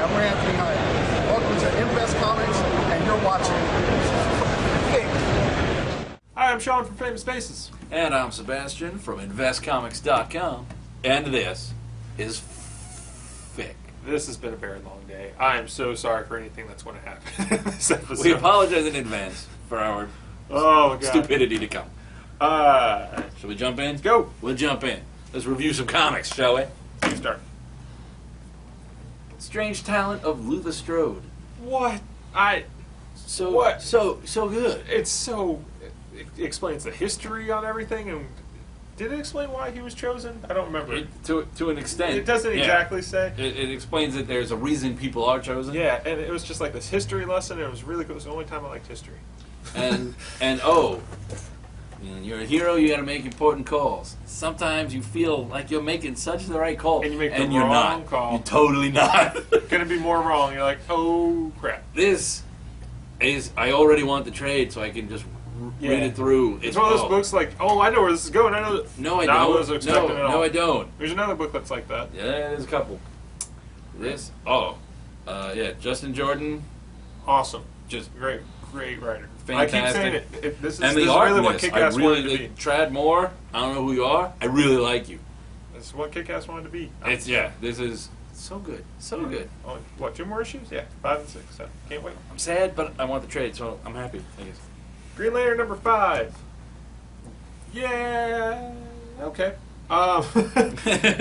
Hi, I'm Anthony Hyde. Welcome to Invest Comics, and you're watching Pink. Hi, I'm Sean from Famous Faces. And I'm Sebastian from InvestComics.com. And this is FFFIC. This has been a very long day. I am so sorry for anything that's going to happen in this episode. We apologize in advance for our stupidity to come. Shall we jump in? Let's go. We'll jump in. Let's review some comics, shall we? Let's start. Strange Talent of Luther Strode. What? So good. It's so... It explains the history on everything, and did it explain why he was chosen? I don't remember. To an extent. It doesn't exactly say. It explains that there's a reason people are chosen. Yeah, and it was just like this history lesson, and it was really good. It was the only time I liked history. And you're a hero, you gotta make important calls. Sometimes you feel like you're making such the right call, and you make the you're wrong not. call. You're totally not. Gonna be more wrong. You're like, oh crap. This is, I already want the trade so I can just read it through. It's one of those books like, oh, I know where this is going. I know. No, I don't. Was expecting at all. No, I don't. There's another book that's like that. Yeah, there's a couple. Justin Jordan. Awesome. Just great writer. Fantastic. I keep saying it. This is art really what Kick-Ass wanted to be. Trad Moore, I don't know who you are. I really like you. This is what Kick-Ass wanted to be. This is so good. So good. Only, what, 2 more issues? Yeah, 5 and 6. So can't wait. I'm sad, but I want the trade, so I'm happy, I guess. Green Lantern number 5. Yeah. Okay.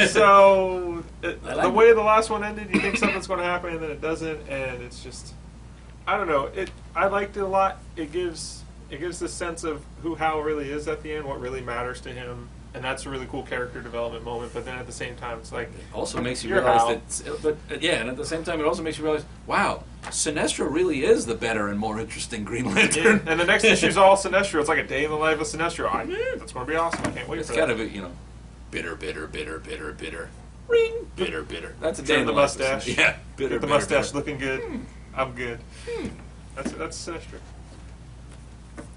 So the way the last one ended, you think something's going to happen, and then it doesn't, and it's just, I don't know. I liked it a lot. It gives this sense of who Hal really is at the end, what really matters to him, and that's a really cool character development moment. But then at the same time, it's like, it also makes you realize and at the same time, it also makes you realize, wow, Sinestro really is the better and more interesting Green Lantern. Yeah. And the next issue's all Sinestro. It's like a day in the life of Sinestro. That's going to be awesome. I can't wait for that. It's kind of bitter. Ring. Bitter. That's a day in the mustache. Yeah. Get the mustache looking good. I'm good. That's Sinestro.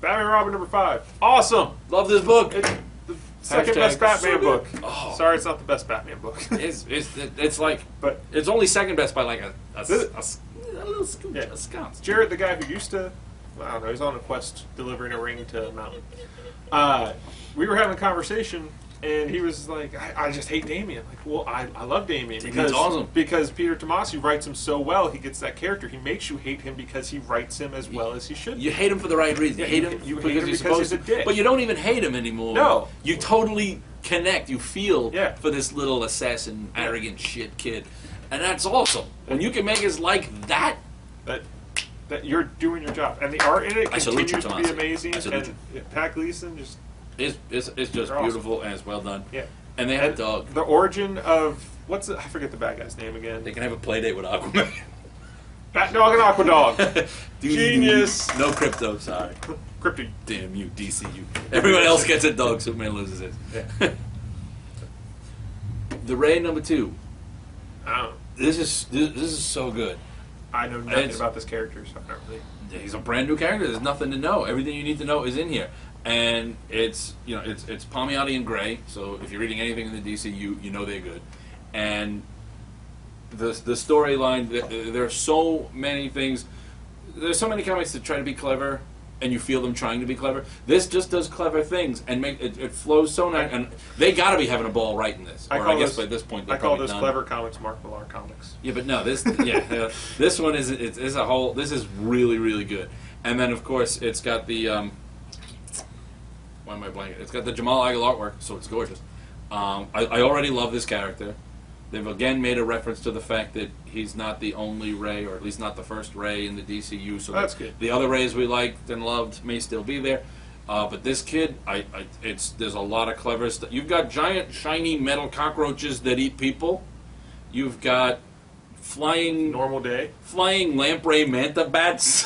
Batman Robin number 5. Awesome. Love this book. It's the second best Batman book. Oh. Sorry, it's not the best Batman book. It's like, but it's only second best by like a little scoop. Yeah. A sconce. Jared, the guy who used to, I don't know, he's on a quest delivering a ring to a mountain. We were having a conversation, and he was like, I just hate Damian. Like, well, I love Damian because awesome. Because Peter Tomasi writes him so well. He gets that character. He makes you hate him because he writes him as well as he should. You hate him for the right reason. Yeah, you hate him because he's a dick. But you don't even hate him anymore. No. You totally connect. You feel for this little assassin, arrogant shit kid. And that's awesome. When you can make us like that. That you're doing your job. And the art in it continues to be amazing. And Pat Gleason just... It's just beautiful, awesome. And it's well done. Yeah. And they have a dog. The origin of... I forget the bad guy's name again. They can have a play date with Aquaman. Bat Dog and Aqua Dog. Genius. No Crypto, sorry. Crypto. Damn you, DCU. Everyone else gets a dog, Superman loses his. Yeah. The Ray number 2. I don't know. This is so good. I know nothing about this character, so I don't really... He's a brand new character. There's nothing to know. Everything you need to know is in here. And it's Palmiotti and Gray, so if you're reading anything in the DCU, you know they're good. And the storyline, there are so many things. There's so many comics that try to be clever, and you feel them trying to be clever. This just does clever things and make it flows so nice. And they got to be having a ball writing this. I guess by this point, I call this clever comics Mark Millar comics. Yeah, but no, this this one is a whole. This is really, really good. And then of course it's got the. Why am I blanking? It's got the Jamal Aguilar artwork, so it's gorgeous. I already love this character. They've again made a reference to the fact that he's not the only Ray, or at least not the first Ray in the DCU. So that's good. The other Rays we liked and loved may still be there, but this kid, there's a lot of clever stuff. You've got giant, shiny metal cockroaches that eat people. You've got flying lamprey manta bats.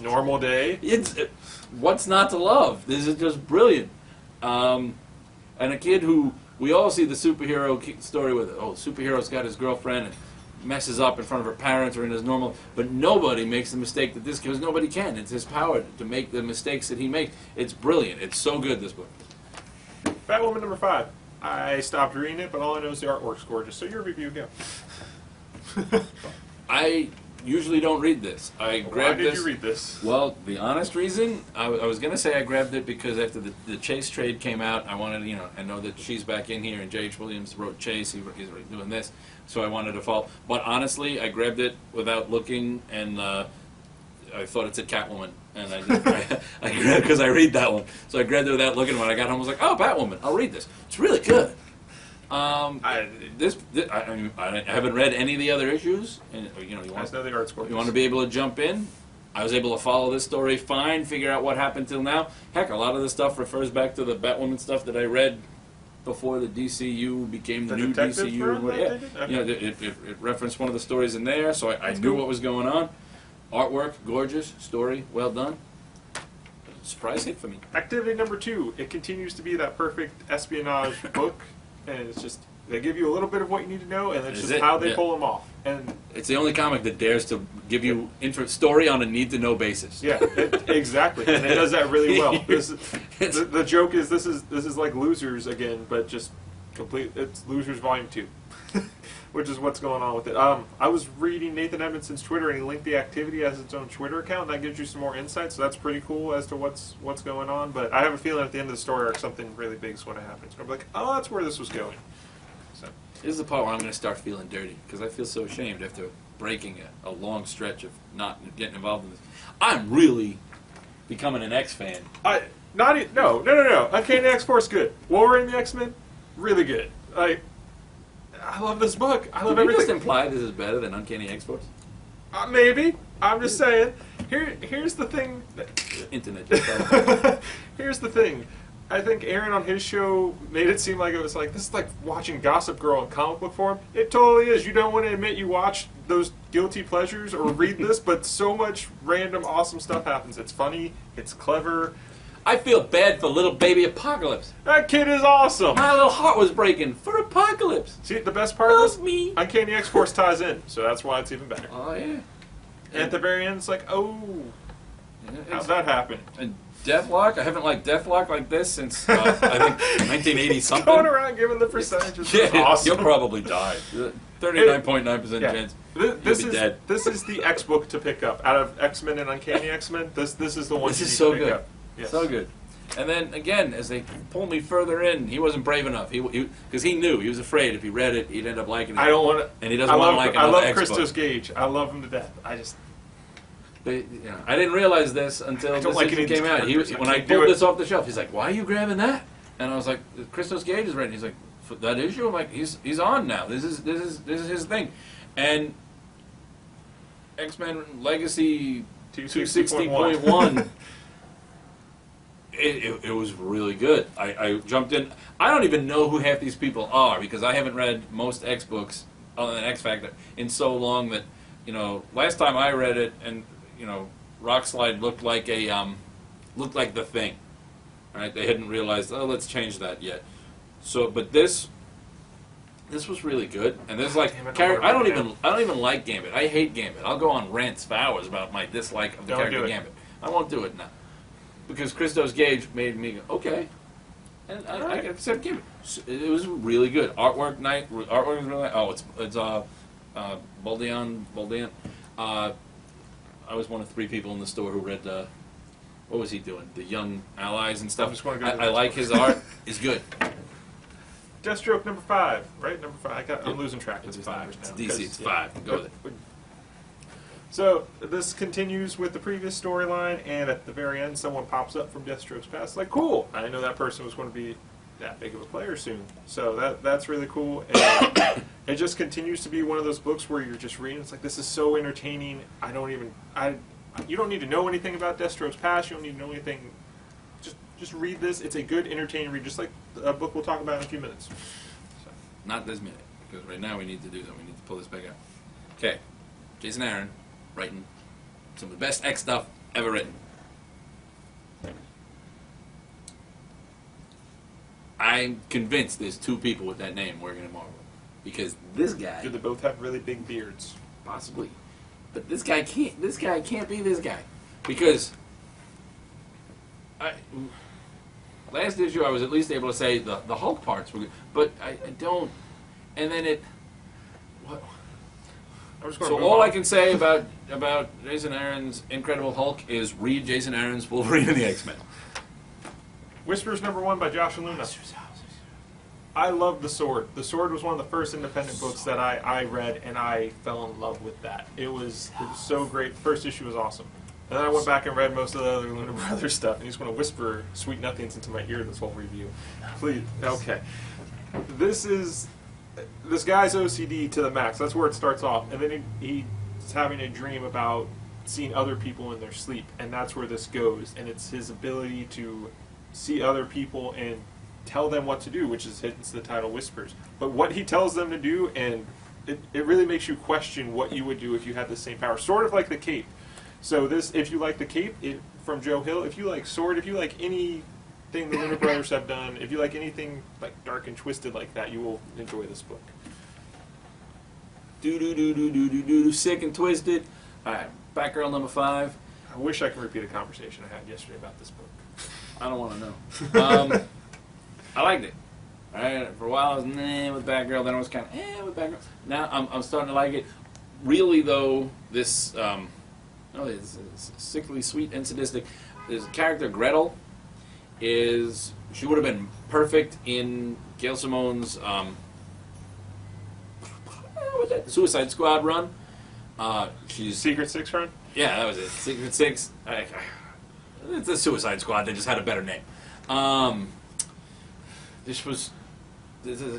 Normal day. What's not to love? This is just brilliant. And a kid who we all see the superhero story with. Oh, superhero's got his girlfriend and messes up in front of her parents or in his normal. But nobody makes the mistake that this kid, because nobody can. It's his power to make the mistakes that he makes. It's brilliant. It's so good, this book. Batwoman number 5. I stopped reading it, but all I know is the artwork's gorgeous. So your review, go. I usually don't read this. I grabbed this. Why did you read this? Well, the honest reason, I was going to say I grabbed it because after the Chase trade came out, I wanted, I know that she's back in here, and J.H. Williams wrote Chase, he's doing this, so I wanted to follow. But honestly, I grabbed it without looking, and I thought it said Catwoman, and I grabbed it because I read that one. So I grabbed it without looking. When I got home, I was like, oh, Batwoman, I'll read this. It's really good. I haven't read any of the other issues, and you want to be able to jump in. I was able to follow this story fine, figure out what happened till now. Heck, a lot of this stuff refers back to the Batwoman stuff that I read before the DCU became the new DCU. It referenced one of the stories in there, so I knew what was going on. Artwork, gorgeous. Story, well done. Surprise hit for me. Activity number 2. It continues to be that perfect espionage book. And it's just, they give you a little bit of what you need to know, and it's just how they pull them off. And it's the only comic that dares to give you story on a need-to-know basis. Yeah, exactly, and it does that really well. The joke is this is like Losers again, but just complete. It's Losers Volume 2, which is what's going on with it. I was reading Nathan Edmondson's Twitter, and he linked the activity as its own Twitter account, and that gives you some more insight. So that's pretty cool as to what's going on. But I have a feeling at the end of the story arc, something really big is going to happen. It's going to be like, oh, that's where this was going. So this is the part where I'm going to start feeling dirty because I feel so ashamed after breaking a long stretch of not getting involved in this. I'm really becoming an X fan. No. Uncanny X-Force good. Wolverine The X-Men, really good. I love this book. I love everything. Did you just imply this is better than Uncanny X-Force? Maybe. I'm just saying. Here's the thing. Internet. Here's the thing. I think Aaron on his show made it seem like it was like, this is like watching Gossip Girl in comic book form. It totally is. You don't want to admit you watch those guilty pleasures or read this, but so much random awesome stuff happens. It's funny. It's clever. I feel bad for little baby Apocalypse. That kid is awesome. My little heart was breaking for Apocalypse. See, the best part of this, Uncanny X-Force ties in, so that's why it's even better. Oh, yeah. And at the very end, it's like, oh, how'd that happen? And Deathlock, I haven't liked Deathlock like this since, I think, 1980-something. Going around giving the percentages. Yeah, awesome. You'll probably die. 39.9% chance. This you'll is be dead. This is the X book to pick up. Out of X-Men and Uncanny X-Men, this is the one this you is need so to pick good. up. Yes. So good. And then, again, as they pull me further in, he wasn't brave enough. Because he knew. He was afraid if he read it, he'd end up liking it. I don't want to... And he doesn't want to like another I love X book. Christos Gage. I love him to death. I didn't realize this until this issue came out. When I pulled this off the shelf, he's like, why are you grabbing that? And I was like, Christos Gage is ready. He's like, for that issue? I'm like, he's on now. This is his thing. And X-Men Legacy 260.1... It was really good. I jumped in. I don't even know who half these people are because I haven't read most X books other than X Factor in so long that, last time I read it and, Rockslide looked like the Thing. Right? They hadn't realized, let's change that yet. So, but this was really good. And there's like I don't even like Gambit. I hate Gambit. I'll go on rants for hours about my dislike of the character Gambit. I won't do it now. Because Christos Gage made me go, okay. And I accept Gambit. It was really good. Artwork was really nice. It's Boldian. I was one of 3 people in the store who read what was he doing? The Young Allies and stuff. I like his art. It's good. Deathstroke number 5, right? Number 5. I'm losing track. It's 5 It's now. DC. It's 5. Go with it. So this continues with the previous storyline, and at the very end, someone pops up from Deathstroke's past. Like, cool! I didn't know that person was going to be that big of a player soon. So that's really cool. And it just continues to be one of those books where you're just reading. It's like, this is so entertaining. You don't need to know anything about Deathstroke's past. You don't need to know anything. Just read this. It's a good, entertaining read, just like a book we'll talk about in a few minutes. So. Not this minute, because right now we need to do that. We need to pull this back out. Okay, Jason Aaron. Writing some of the best X stuff ever written. I'm convinced there's 2 people with that name working at Marvel. Because this guy... Do they both have really big beards? Possibly. But this guy can't be this guy. Because... last issue I was at least able to say the Hulk parts were good. But I don't... And then it... What... So all I can say about Jason Aaron's Incredible Hulk is read Jason Aaron's Wolverine and the X-Men. Whispers #1 by Josh and Luna. I love The Sword. The Sword was one of the first independent books that I read, and I fell in love with that. It was so great. The first issue was awesome. And then I went back and read most of the other Luna Brothers stuff, and you just want to whisper sweet nothings into my ear this whole review. Please. Okay. This guy's OCD to the max. That's where it starts off. And then he's having a dream about seeing other people in their sleep, and that's where this goes. And it's his ability to see other people and tell them what to do, which is hence the title Whispers. But what he tells them to do, and it really makes you question what you would do if you had the same power. Sort of like the Cape. So this, if you like the Cape from Joe Hill, if you like Sword, if you like anything the Luna Brothers have done, if you like anything like dark and twisted like that, you will enjoy this book. Sick and twisted. All right, Batgirl #5. I wish I could repeat a conversation I had yesterday about this book. I don't want to know. I liked it. All right, for a while I was with Batgirl, then I was kind of with Batgirl. Now I'm starting to like it. Really though, this it's sickly sweet and sadistic. This character Gretel she would have been perfect in Gail Simone's Suicide Squad run. She's Secret Six run? Yeah, that was it. Secret Six. It's a Suicide Squad. They just had a better name.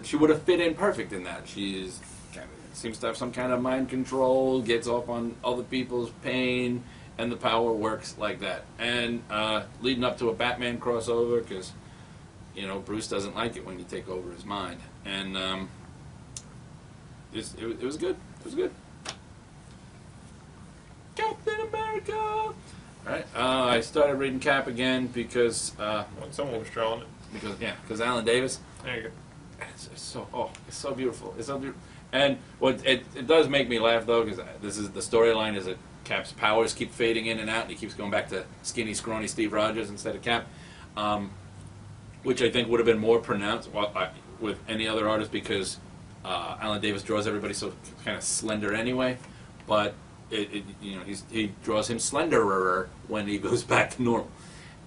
She would have fit in perfect in that. Seems to have some kind of mind control, gets off on other people's pain, and the power works like that. And leading up to a Batman crossover, because Bruce doesn't like it when you take over his mind. And it was good. It was good. Captain America. All right. I started reading Cap again because someone was drawing it. Because Alan Davis. There you go. It's so beautiful. It's so beautiful. And what it does make me laugh though, because the storyline is that Cap's powers keep fading in and out, and he keeps going back to skinny, scrawny Steve Rogers instead of Cap, which I think would have been more pronounced with any other artist because Alan Davis draws everybody so kind of slender anyway, but he draws him slenderer when he goes back to normal,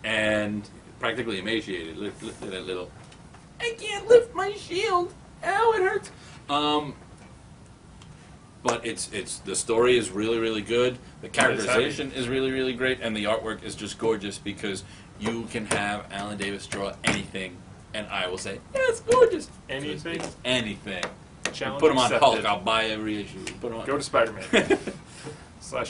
and practically emaciated. Look at that little. I can't lift my shield. Ow, it hurts. But the story is really, really good. The characterization is really, really great, and the artwork is just gorgeous because you can have Alan Davis draw anything, and I will say, yeah, it's gorgeous. Anything? Anything. Challenge Put him on accepted. Hulk. I'll buy every issue. Put him on. Go to Spider-Man /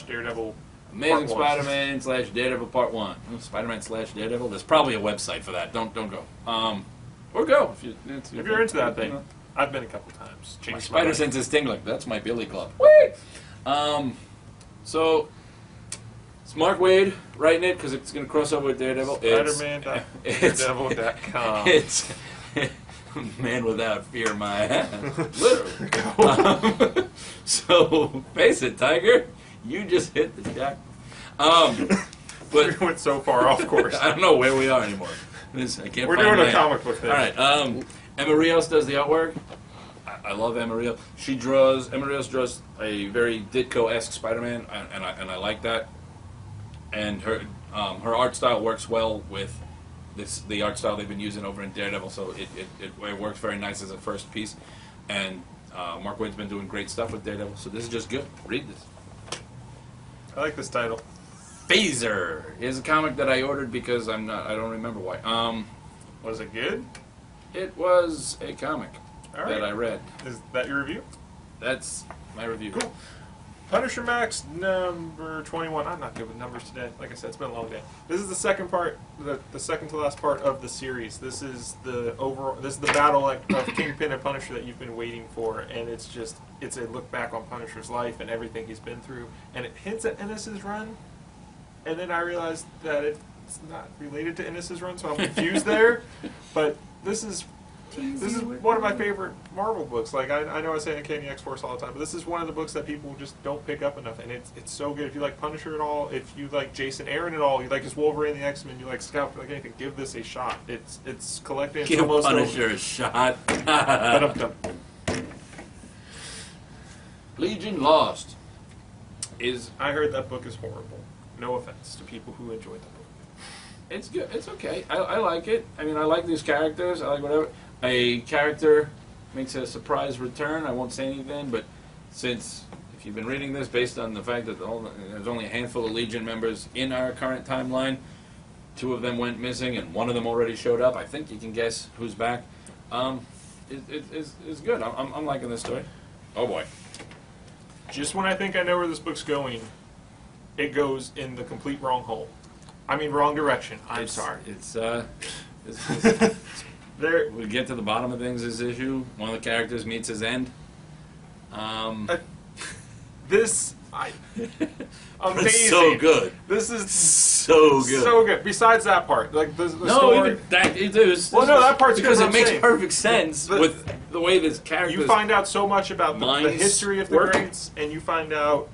Daredevil. Amazing Spider-Man / Daredevil Part 1. Spider-Man / Daredevil. There's probably a website for that. Don't go. Or go if you're into that thing. I've been a couple times. My spider sense is tingling. That's my Billy Club. Wait. So it's Mark Waid writing it because it's going to cross over with Daredevil. Spiderman.daredevil.com. It's man without fear, my ass. Literally. So face it, Tiger. You just hit the jack. But we went so far off course. I don't know where we are anymore. We're doing a comic book thing. All right. Emma Rios does the artwork. I love Emma Rios. Emma Rios draws a very Ditko-esque Spider-Man, and I like that. And her art style works well with the art style they've been using over in Daredevil, so it works very nice as a first piece. And Mark Waid's been doing great stuff with Daredevil, so this is just good. Read this. I like this title. Phazer is a comic that I ordered because I don't remember why. Was it good? It was a comic that I read. Is that your review? That's my review. Cool. Punisher Max number 21. I'm not good with numbers today. Like I said, it's been a long day. This is the second part, the second to last part of the series. This is the battle of Kingpin and Punisher that you've been waiting for, and it's a look back on Punisher's life and everything he's been through, and it hints at Ennis's run, and then I realized that it's not related to Ennis's run, so I'm confused there. But this is one of my favorite Marvel books. Like I know I say Uncanny X-Force all the time, but this is one of the books that people just don't pick up enough, and it's so good. If you like Punisher at all, if you like Jason Aaron at all, you like his Wolverine the X-Men, you like Scout, you like anything, give this a shot. It's collected. Give Punisher a shot. But Legion Lost. is... I heard that book is horrible. No offense to people who enjoyed the book. It's good. It's okay. I like it. I mean, I like these characters. I like whatever. A character makes a surprise return. I won't say anything, but since, if you've been reading this, based on the fact that there's only a handful of Legion members in our current timeline, 2 of them went missing and 1 of them already showed up. I think you can guess who's back. It's good. I'm liking this story. Oh boy. Just when I think I know where this book's going, it goes in the complete wrong hole. I mean, wrong direction. I'm sorry. It's there. We get to the bottom of things. This issue, one of the characters meets his end. This, amazing. So good. This is so good. So good. Besides that part, like the no, story. even that it was. Well, no, that part's because good, it makes saying. perfect sense with the way this character. You find out so much about the history of the greats, and you find out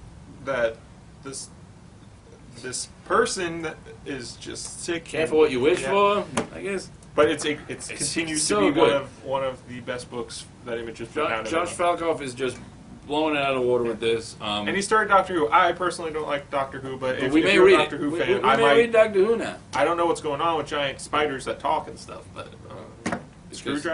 that this person that is just sick. Careful what you wish for, I guess. But it continues so to be good. one of the best books that Image has put out. Josh Falkoff is just blowing it out of the water with this. And he started Doctor Who. I personally don't like Doctor Who, but if you're a Doctor Who fan, I might read Doctor Who now. I don't know what's going on with giant spiders that talk and stuff, but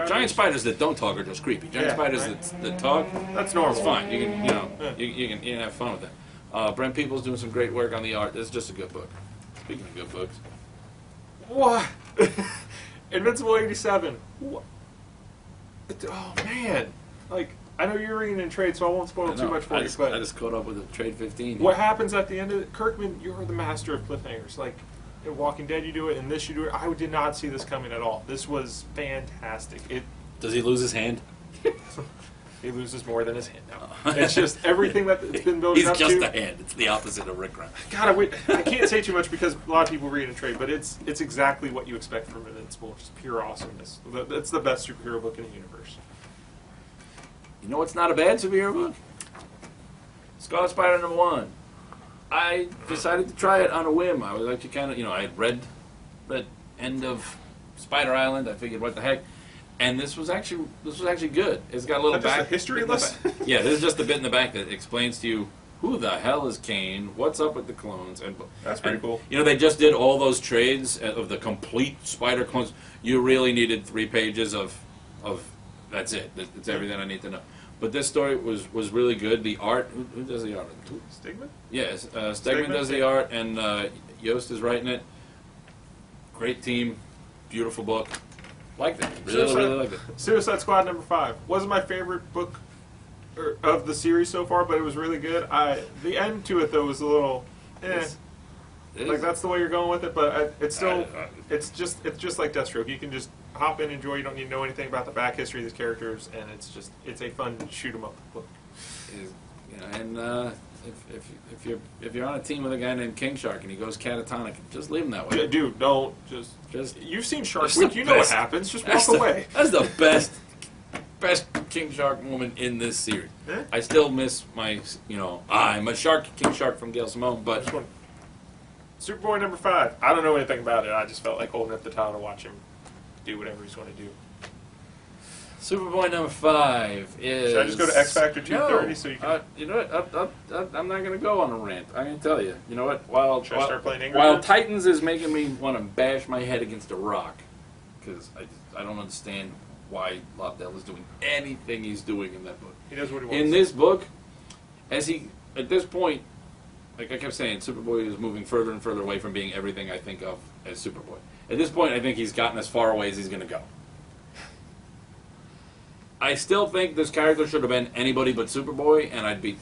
giant spiders that don't talk are just creepy. Giant spiders that talk, that's normal. It's fine. You can you can have fun with that. Brent Peoples doing some great work on the art. This is just a good book. Speaking of good books, what? Invincible 87. What? Oh man! Like, I know you're reading in trade, so I won't spoil too much for you. But I just caught up with the trade 15. What happens at the end of it? Kirkman, you're the master of cliffhangers. Like in Walking Dead, you do it. In this, you do it. I did not see this coming at all. This was fantastic. Does he lose his hand? He loses more than his hand now. It's just everything that it's been building up to. He's just a hand. It's the opposite of Rick Grimes. God, I can't say too much because a lot of people read and trade, but it's exactly what you expect from Invincible. Just pure awesomeness. It's the best superhero book in the universe. You know what's not a bad superhero book? Scarlet Spider #1. I decided to try it on a whim. I was actually kind of, I had read the end of Spider Island. I figured, what the heck. And this was actually good. It's got a little back. Just a history lesson? Yeah, this is just a bit in the back that explains to you who the hell is Kane, what's up with the clones, and that's pretty cool. They just did all those trades of the complete Spider clones. You really needed 3 pages of that's it. It's everything I need to know. But this story was really good. The art, who does the art? Stegman? Yes, Stegman does the art, and Yost is writing it. Great team, beautiful book. Liked it. Really liked it. Suicide Squad #5 wasn't my favorite book of the series so far, but it was really good. The end to it though was a little, like that's the way you're going with it. But it's still, it's just like Deathstroke. You can just hop in, enjoy. You don't need to know anything about the back history of these characters, and it's a fun shoot 'em up book. If you're on a team with a guy named King Shark and he goes catatonic, just leave him that way. Dude, don't just. You've seen Shark Week. You know what happens. Just walk away. That's the best King Shark moment in this series. Eh? I still miss my, I'm a King Shark from Gail Simone, but Superboy #5. I don't know anything about it. I just felt like holding up the title to watch him do whatever he's going to do. Superboy '5 is. Should I just go to X Factor 230 so you can? You know what? I'm not going to go on a rant. I'm going to tell you. You know what? Should I start playing Angry While Birds? Titans is making me want to bash my head against a rock, because I don't understand why Lobdell is doing anything he's doing in that book. He knows what he wants. In this book, at this point, like I kept saying, Superboy is moving further and further away from being everything I think of as Superboy. At this point, I think he's gotten as far away as he's going to go. I still think this character should have been anybody but Superboy, and I'd be,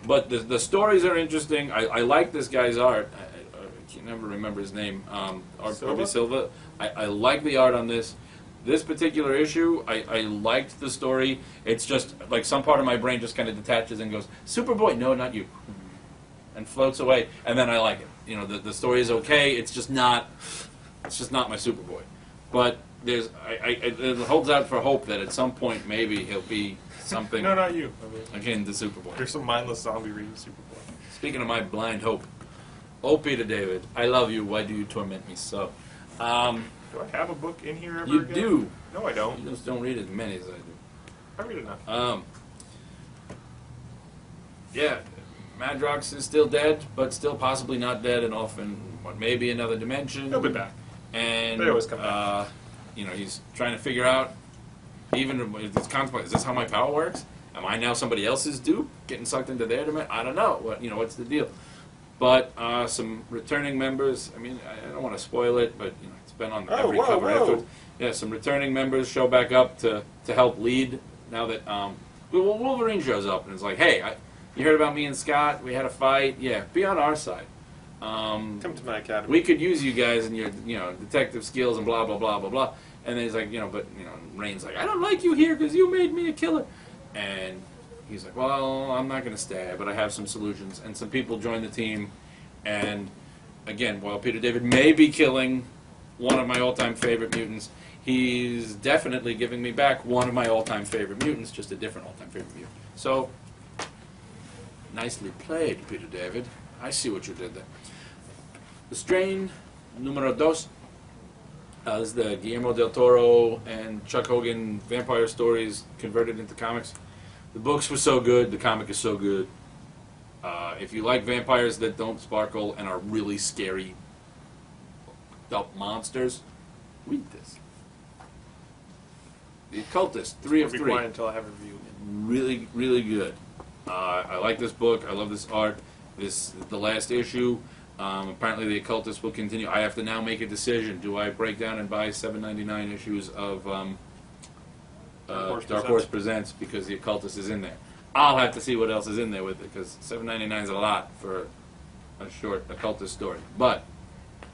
but the stories are interesting. I like this guy's art. I can never remember his name. Silva. I like the art on this. This particular issue, I liked the story. It's just like some part of my brain just kind of detaches and goes, Superboy, no, not you, and floats away. And then I like it. The story is okay. It's just not my Superboy. But it holds out for hope that at some point maybe he'll be something. No, not you. Akin to Superboy. You're some mindless zombie reading Superboy. Speaking of my blind hope, Peter David, I love you. Why do you torment me so? Do I have a book in here ever You again? do. No, I don't. You just don't read as many as I do. I read enough. Yeah. Madrox is still dead, but still possibly not dead, and off in what may be another dimension. He'll be back. And They always come back. you know, he's trying to figure out, even if it's contemplating, is this how my power works? Am I now somebody else's dupe, getting sucked into their dimension? I don't know. What's the deal? But some returning members. I mean, I don't want to spoil it, but it's been on every cover afterwards. Yeah, some returning members show back up to help lead. Now that Wolverine shows up and is like, "Hey, you heard about me and Scott? We had a fight. Yeah, be on our side. Come to my academy. We could use you guys and your detective skills and blah blah blah blah blah." And then he's like, Rain's like, "I don't like you here because you made me a killer." And he's like, "Well, I'm not going to stay, but I have some solutions." And some people join the team. And again, while Peter David may be killing one of my all-time favorite mutants, he's definitely giving me back one of my all-time favorite mutants, just a different all-time favorite mutant. So, nicely played, Peter David. I see what you did there. The Strain, numero dos. This is the Guillermo del Toro and Chuck Hogan vampire stories converted into comics. The books were so good, the comic is so good. If you like vampires that don't sparkle and are really scary adult monsters, read this. The Occultist, 3 of 3. I'll be quiet until I have a review. Really, really good. I like this book. I love this art. This is the last issue. Apparently, the Occultist will continue. I have to now make a decision. Do I break down and buy $7.99 issues of Dark Horse Presents because the Occultist is in there? I'll have to see what else is in there with it because $7.99 is a lot for a short Occultist story. But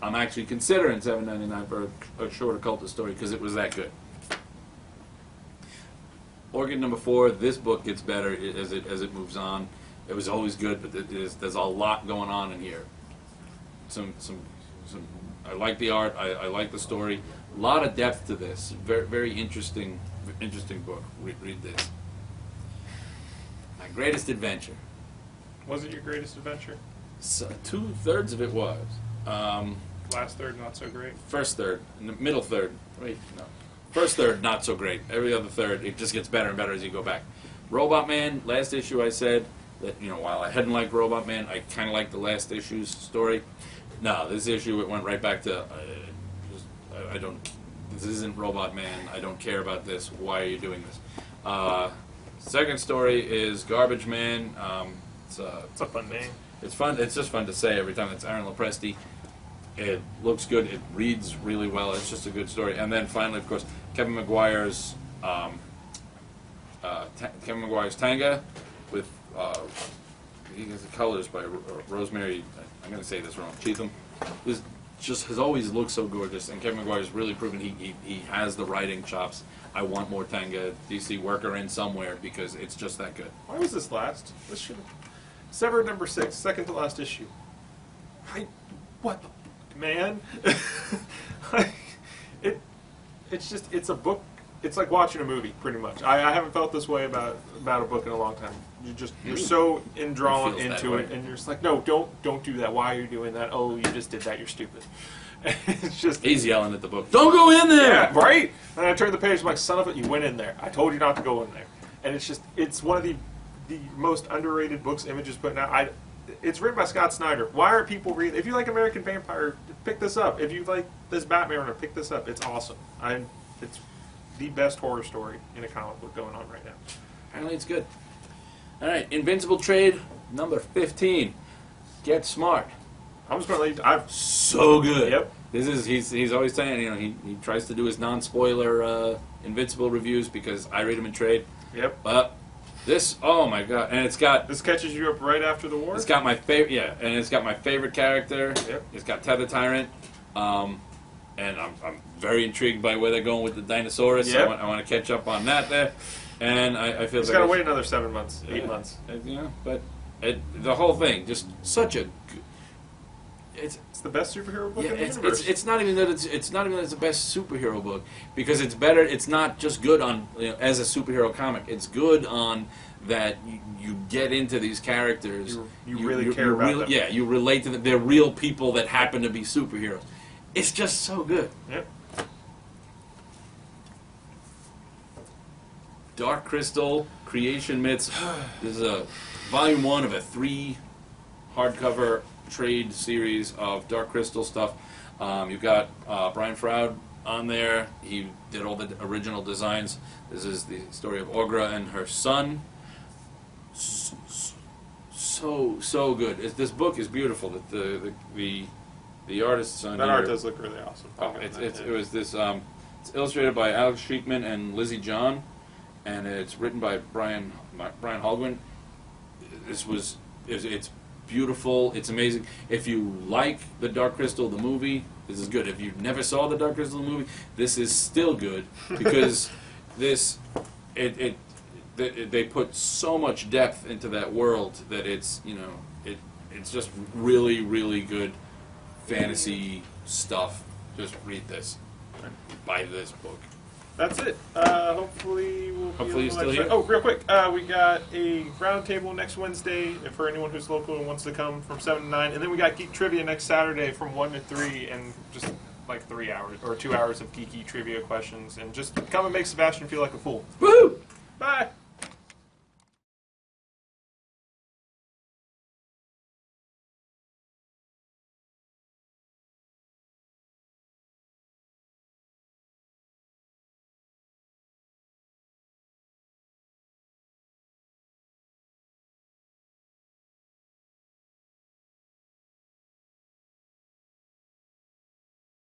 I'm actually considering $7.99 for a short Occultist story because it was that good. Orchid number 4. This book gets better as it moves on. It was always good, but there's a lot going on in here. I like the art. I like the story. A lot of depth to this. Very, very interesting book. Read this. My Greatest Adventure. Was it your greatest adventure? So, 2/3 of it was. Last third, not so great. First third, middle third. Wait, no. First third, not so great. Every other third, it just gets better and better as you go back. Robot Man. Last issue, I said that while I hadn't liked Robot Man, I kind of liked the last issue's story. No, this issue it went right back to I don't. This isn't Robot Man. I don't care about this. Why are you doing this? Second story is Garbage Man. It's a fun name. It's fun. It's just fun to say every time. It's Aaron Lopresti. It looks good. It reads really well. It's just a good story. And then finally, of course, Kevin Maguire's Tanga with he has the colors by Rosemary. I'm going to say this wrong. Cheatham. This just has always looked so gorgeous, and Kevin Maguire's really proven he has the writing chops. I want more Tanga DC worker in somewhere because it's just that good. Why was this last? This should have... Severed number 6, second to last issue. What the man? It's a book. It's like watching a movie, pretty much. I haven't felt this way about a book in a long time. You're so drawn into it, and you're just like, no, don't do that. Why are you doing that? Oh, you just did that. You're stupid. It's just he's yelling at the book. Don't go in there. Yeah, right. And I turned the page. I'm like, son of it, you went in there. I told you not to go in there. And it's one of the most underrated books Image is putting out. It's written by Scott Snyder. Why are people reading? If you like American Vampire, pick this up. If you like this Batman, pick this up. It's awesome. It's the best horror story in a comic book going on right now. Apparently it's good. All right, Invincible trade number 15. Get Smart. I'm just going to leave. So good. Yep. This is he's always saying he tries to do his non-spoiler Invincible reviews because I read them in trade. Yep. But this, oh my god, and it's got this catches you up right after the war. It's got my favorite, and it's got my favorite character. Yep. It's got Tether Tyrant, and I'm very intrigued by where they're going with the Dinosaurus. Yep. I want to catch up on that there, and I feel it's got to wait another 7 months, 8 months. But the whole thing just such a good. It's the best superhero book in the universe. It's not even that it's the best superhero book because it's better. It's not just good on as a superhero comic. It's good on that you get into these characters. You really care about them. Yeah, you relate to them. They're real people that happen to be superheroes. It's just so good. Yep. Dark Crystal Creation Myths. This is a volume 1 of a 3 hardcover trade series of Dark Crystal stuff. You've got Brian Froud on there. He did all the original designs. This is the story of Orgra and her son. So good. This book is beautiful. The artists on That here, art does look really awesome. it was this. It's illustrated by Alex Sheikman and Lizzie John, and it's written by Brian Haldwin. It's beautiful. It's amazing. If you like the Dark Crystal the movie, this is good. If you never saw the Dark Crystal the movie, this is still good because they put so much depth into that world that it's just really, really good fantasy stuff. Just read this. Buy this book. That's it. Hopefully we'll be Hopefully you're still here. Oh, real quick. We got a round table next Wednesday for anyone who's local and wants to come from 7 to 9. And then we got Geek Trivia next Saturday from 1 to 3 and just like 3 hours or 2 hours of geeky trivia questions. And just come and make Sebastian feel like a fool. Woo! Bye!